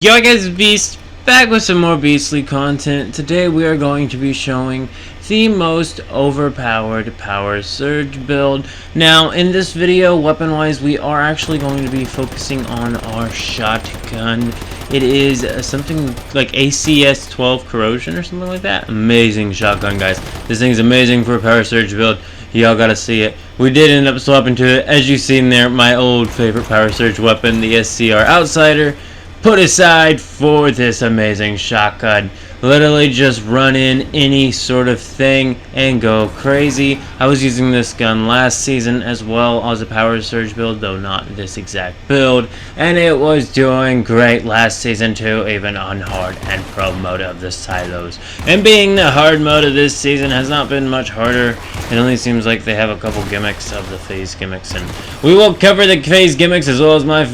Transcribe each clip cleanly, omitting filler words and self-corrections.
Yo guys, Beast, back with some more beastly content. Today we are going to be showing the most overpowered PowerSurge build. Now in this video, weapon wise, we are actually going to be focusing on our shotgun. It is something like ACS12 Corrosion or something like that. Amazing shotgun, guys. This thing's amazing for a PowerSurge build. Y'all gotta see it. We did end up swapping to it, as you've seen there, my old favorite PowerSurge weapon, the SCR Outsider, put aside for this amazing shotgun. Literally just run in any sort of thing and go crazy. I was using this gun last season as well as a PowerSurge build, though not this exact build, and it was doing great last season too, even on hard and pro mode of the silos. And being the hard mode of this season has not been much harder. It only seems like they have a couple gimmicks of the phase gimmicks, and we will cover the phase gimmicks as well as my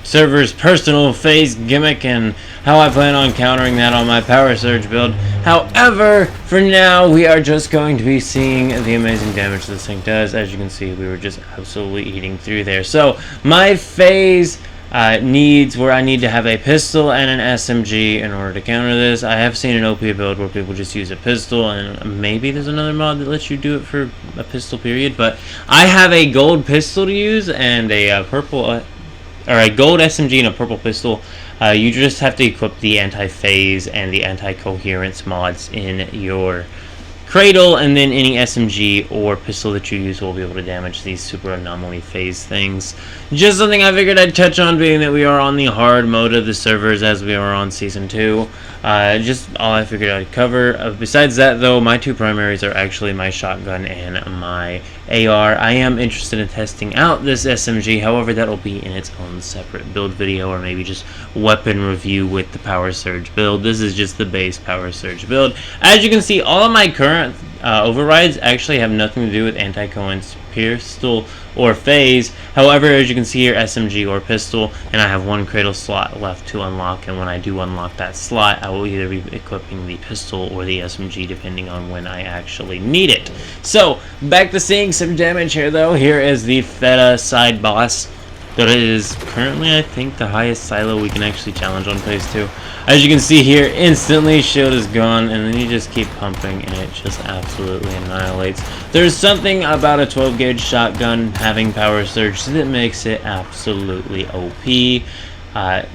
server's personal phase gimmick and how I plan on countering that on my PowerSurge build. However, for now, we are just going to be seeing the amazing damage this thing does. As you can see, we were just absolutely eating through there. So, my phase needs where I need to have a pistol and an SMG in order to counter this. I have seen an OP build where people just use a pistol, and maybe there's another mod that lets you do it for a pistol period, but I have a gold pistol to use and a purple or a gold SMG and a purple pistol. You just have to equip the anti-phase and the anti-coherence mods in your cradle, and then any SMG or pistol that you use will be able to damage these super anomaly phase things. Just something I figured I'd touch on, being that we are on the hard mode of the servers as we are on season 2. Just all I figured I'd cover. Besides that, though, my two primaries are actually my shotgun and my AR. I am interested in testing out this SMG, however that'll be in its own separate build video, or maybe just weapon review with the PowerSurge build. This is just the base PowerSurge build. As you can see, all of my current overrides actually have nothing to do with anti-coherence, pistol, or phase. However, as you can see here, SMG or pistol, and I have one cradle slot left to unlock, and when I do unlock that slot, I will either be equipping the pistol or the SMG depending on when I actually need it. So, back to seeing some damage here though. Here is the Feta side boss. That is currently, I think, the highest silo we can actually challenge on phase 2. As you can see here, instantly shield is gone, and then you just keep pumping and it just absolutely annihilates. There's something about a 12 gauge shotgun having PowerSurge that makes it absolutely OP.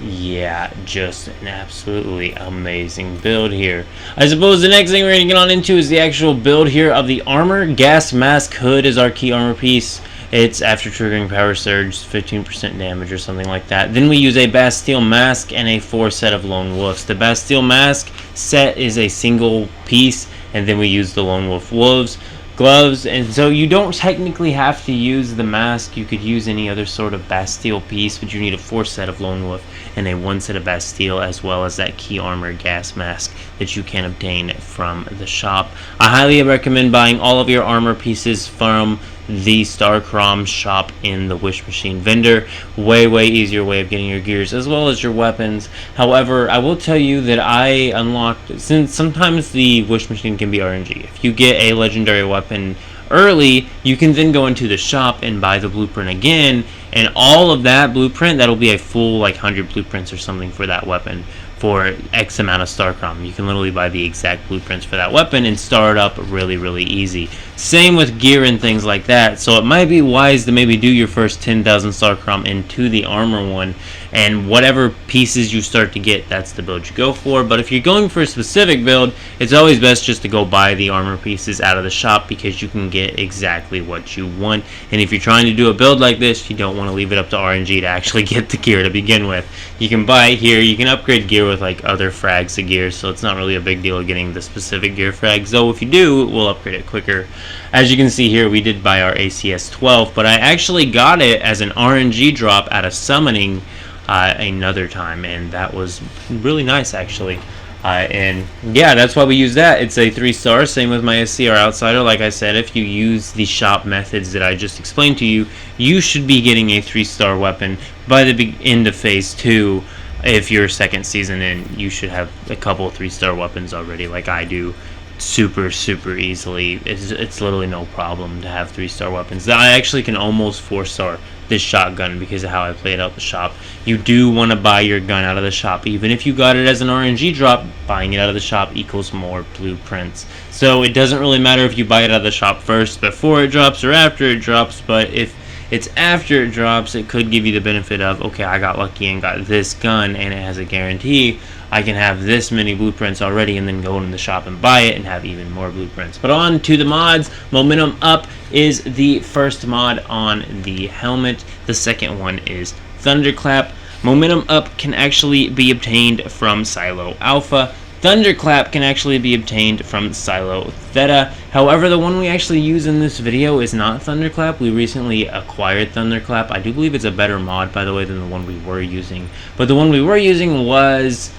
Yeah, just an absolutely amazing build here. I suppose the next thing we're going to get on into is the actual build here of the armor. Gas mask hood is our key armor piece. It's after triggering PowerSurge, 15% damage or something like that. Then we use a Bastille mask and a 4 set of Lone Wolves. The Bastille mask set is a single piece, and then we use the Lone Wolf gloves, and so you don't technically have to use the mask. You could use any other sort of Bastille piece, but you need a 4 set of Lone Wolf and a 1 set of Bastille, as well as that key armor gas mask that you can obtain from the shop. I highly recommend buying all of your armor pieces from the Starcrom shop in the Wish Machine vendor. Way easier way of getting your gears as well as your weapons. However, I will tell you that I unlocked, since sometimes the Wish Machine can be RNG. If you get a legendary weapon early, you can then go into the shop and buy the blueprint again, and all of that blueprint, that'll be a full like 100 blueprints or something for that weapon for X amount of Starcrom. You can literally buy the exact blueprints for that weapon and start up really easy. Same with gear and things like that, so it might be wise to maybe do your first 10,000 Starcrom into the armor one, and whatever pieces you start to get, that's the build you go for. But if you're going for a specific build, it's always best just to go buy the armor pieces out of the shop, because you can get exactly what you want. And if you're trying to do a build like this, you don't want to leave it up to RNG to actually get the gear to begin with. You can buy it here, you can upgrade gear with like other frags of gear, so it's not really a big deal getting the specific gear frags, though if you do, we'll upgrade it quicker. As you can see here, we did buy our ACS12, but I actually got it as an RNG drop out of summoning another time, and that was really nice actually. And yeah, that's why we use that. It's a 3-star, same with my SCR Outsider. Like I said, if you use the shop methods that I just explained to you, you should be getting a 3-star weapon by the end of phase 2. If you're second season in, you should have a couple 3-star weapons already, like I do. super easily. It's literally no problem to have 3-star weapons. I actually can almost 4-star this shotgun because of how I play it out the shop. You do want to buy your gun out of the shop. Even if you got it as an RNG drop, buying it out of the shop equals more blueprints. So it doesn't really matter if you buy it out of the shop first before it drops or after it drops, but if it's after it drops, it could give you the benefit of, okay, I got lucky and got this gun and it has a guarantee. I can have this many blueprints already and then go into the shop and buy it and have even more blueprints. But on to the mods. Momentum Up is the first mod on the helmet. The second one is Thunderclap. Momentum Up can actually be obtained from Silo Alpha. Thunderclap can actually be obtained from Silo Theta. However, the one we actually use in this video is not Thunderclap. We recently acquired Thunderclap. I do believe it's a better mod, by the way, than the one we were using. But the one we were using was,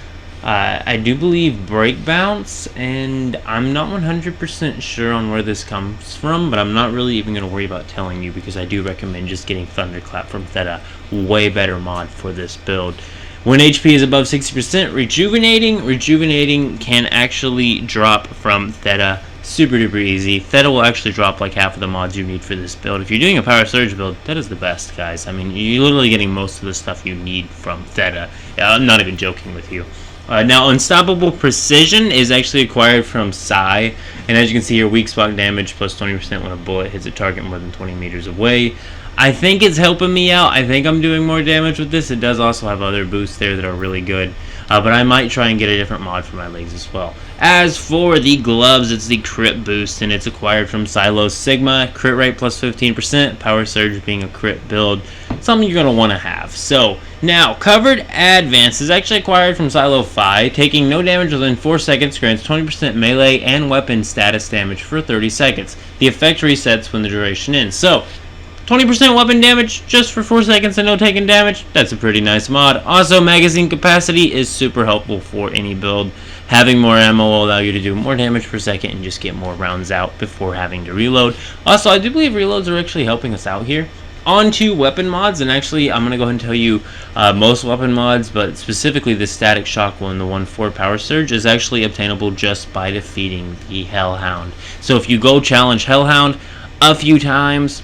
I do believe, Break Bounce, and I'm not 100% sure on where this comes from, but I'm not really even going to worry about telling you because I do recommend just getting Thunderclap from Theta. Way better mod for this build. When HP is above 60%, Rejuvenating can actually drop from Theta. Super duper easy. Theta will actually drop like half of the mods you need for this build. If you're doing a PowerSurge build, Theta's the best, guys. I mean, you're literally getting most of the stuff you need from Theta. I'm not even joking with you. Now, Unstoppable Precision is actually acquired from Psy, and as you can see here, weak spot damage plus 20% when a bullet hits a target more than 20 meters away. I think it's helping me out. I think I'm doing more damage with this. It does also have other boosts there that are really good, but I might try and get a different mod for my legs as well. As for the gloves, it's the crit boost, and it's acquired from Silo Sigma. Crit rate plus 15%, PowerSurge being a crit build, something you're going to want to have. So, now, Covered Advance is actually acquired from Silo Phi. Taking no damage within 4 seconds grants 20% melee and weapon status damage for 30 seconds. The effect resets when the duration ends. So, 20% weapon damage just for 4 seconds and no taking damage. That's a pretty nice mod. Also, magazine capacity is super helpful for any build. Having more ammo will allow you to do more damage per second and just get more rounds out before having to reload. Also, I do believe reloads are actually helping us out here. On to weapon mods, and actually I'm going to go ahead and tell you most weapon mods, but specifically the Static Shock one, the one for PowerSurge, is actually obtainable just by defeating the Hellhound. So if you go challenge Hellhound a few times,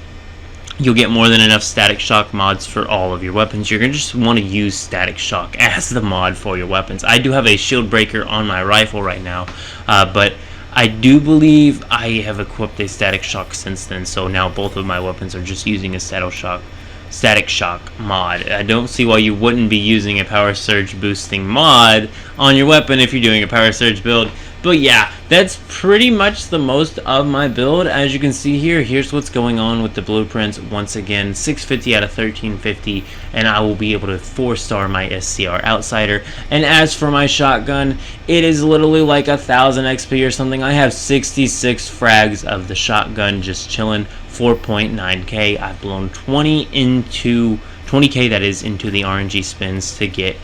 you'll get more than enough Static Shock mods for all of your weapons. You're going to just want to use Static Shock as the mod for your weapons. I do have a Shield Breaker on my rifle right now, but I do believe I have equipped a Static Shock since then, so now both of my weapons are just using a Static Shock mod. I don't see why you wouldn't be using a PowerSurge boosting mod on your weapon if you're doing a PowerSurge build. But yeah, that's pretty much the most of my build. As you can see here, here's what's going on with the blueprints. Once again, 650 out of 1350, and I will be able to 4-star my SCR Outsider. And as for my shotgun, it is literally like 1000 XP or something. I have 66 frags of the shotgun just chilling, 4.9k. I've blown 20k that is into the RNG spins to get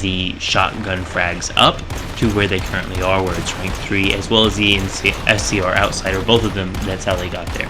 the shotgun frags up to where they currently are, where it's rank 3, as well as the SCR Outsider. Both of them, that's how they got there.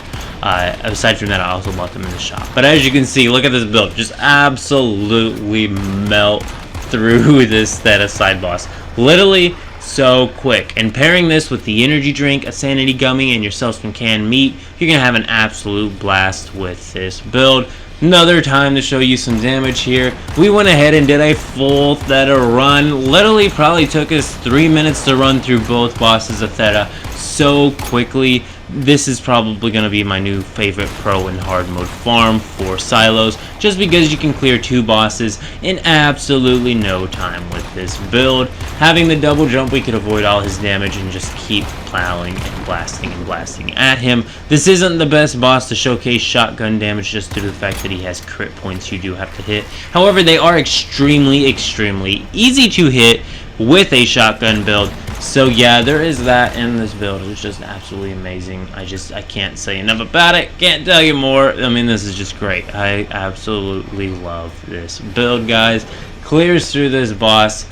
Aside from that, I also bought them in the shop. But as you can see, look at this build. Just absolutely melt through this Theta side boss. Literally so quick. And pairing this with the energy drink, a sanity gummy, and yourself some canned meat, you're going to have an absolute blast with this build. Another time to show you some damage here. We went ahead and did a full Theta run. Literally probably took us 3 minutes to run through both bosses of Theta so quickly. This is probably going to be my new favorite pro and hard mode farm for silos, just because you can clear 2 bosses in absolutely no time with this build. Having the double jump, we could avoid all his damage and just keep plowing and blasting at him. This isn't the best boss to showcase shotgun damage just due to the fact that he has crit points you do have to hit. However, they are extremely easy to hit with a shotgun build. So yeah, there is that in this build. It's just absolutely amazing. I can't say enough about it. Can't tell you more. I mean, this is just great. I absolutely love this build, guys. Clears through this boss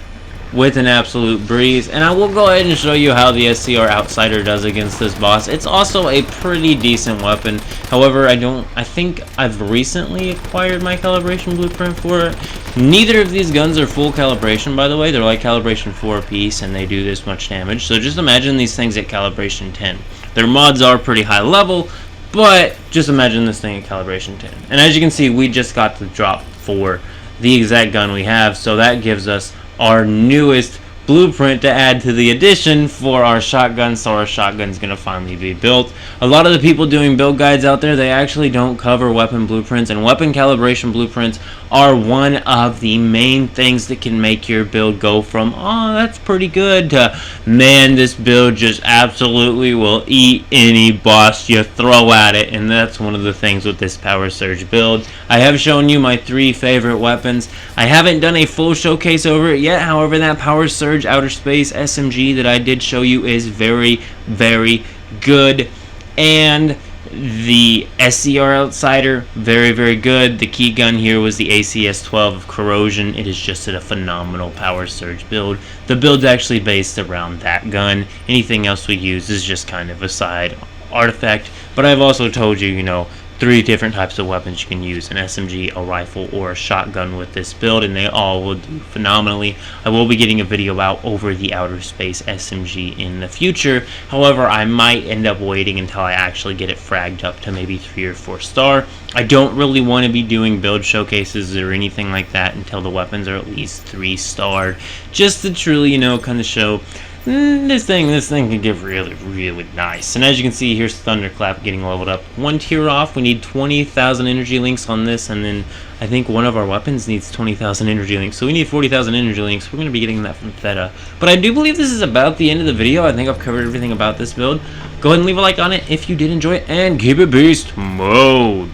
with an absolute breeze. And I will go ahead and show you how the SCR Outsider does against this boss. It's also a pretty decent weapon. However, I think I've recently acquired my calibration blueprint for it. Neither of these guns are full calibration, by the way. They're like calibration 4 apiece, and they do this much damage. So just imagine these things at calibration 10. Their mods are pretty high level, but just imagine this thing at calibration 10. And as you can see, we just got the drop for the exact gun we have, so that gives us our newest blueprint to add to the addition for our shotgun. So our shotgun's gonna finally be built. A lot of the people doing build guides out there, they actually don't cover weapon blueprints, and weapon calibration blueprints are one of the main things that can make your build go from, oh, that's pretty good, to, man, this build just absolutely will eat any boss you throw at it. And that's one of the things with this PowerSurge build. I have shown you my 3 favorite weapons. I haven't done a full showcase over it yet. However, that PowerSurge Outer Space SMG that I did show you is very, very good. And the SCR Outsider, very, very good. The key gun here was the ACS12 Corrosion. It is just a phenomenal PowerSurge build. The build's actually based around that gun. Anything else we use is just kind of a side artifact. But I've also told you, you know, 3 different types of weapons you can use: an SMG, a rifle, or a shotgun with this build, and they all will do phenomenally. I will be getting a video out over the Outer Space SMG in the future. However, I might end up waiting until I actually get it fragged up to maybe 3 or 4 star. I don't really want to be doing build showcases or anything like that until the weapons are at least 3 star, just to truly, you know, kind of show this thing can get really, really nice. And as you can see, here's Thunderclap getting leveled up 1 tier off. We need 20,000 energy links on this, and then I think one of our weapons needs 20,000 energy links. So we need 40,000 energy links. We're going to be getting that from Theta. But I do believe this is about the end of the video. I think I've covered everything about this build. Go ahead and leave a like on it if you did enjoy it, and keep it beast mode.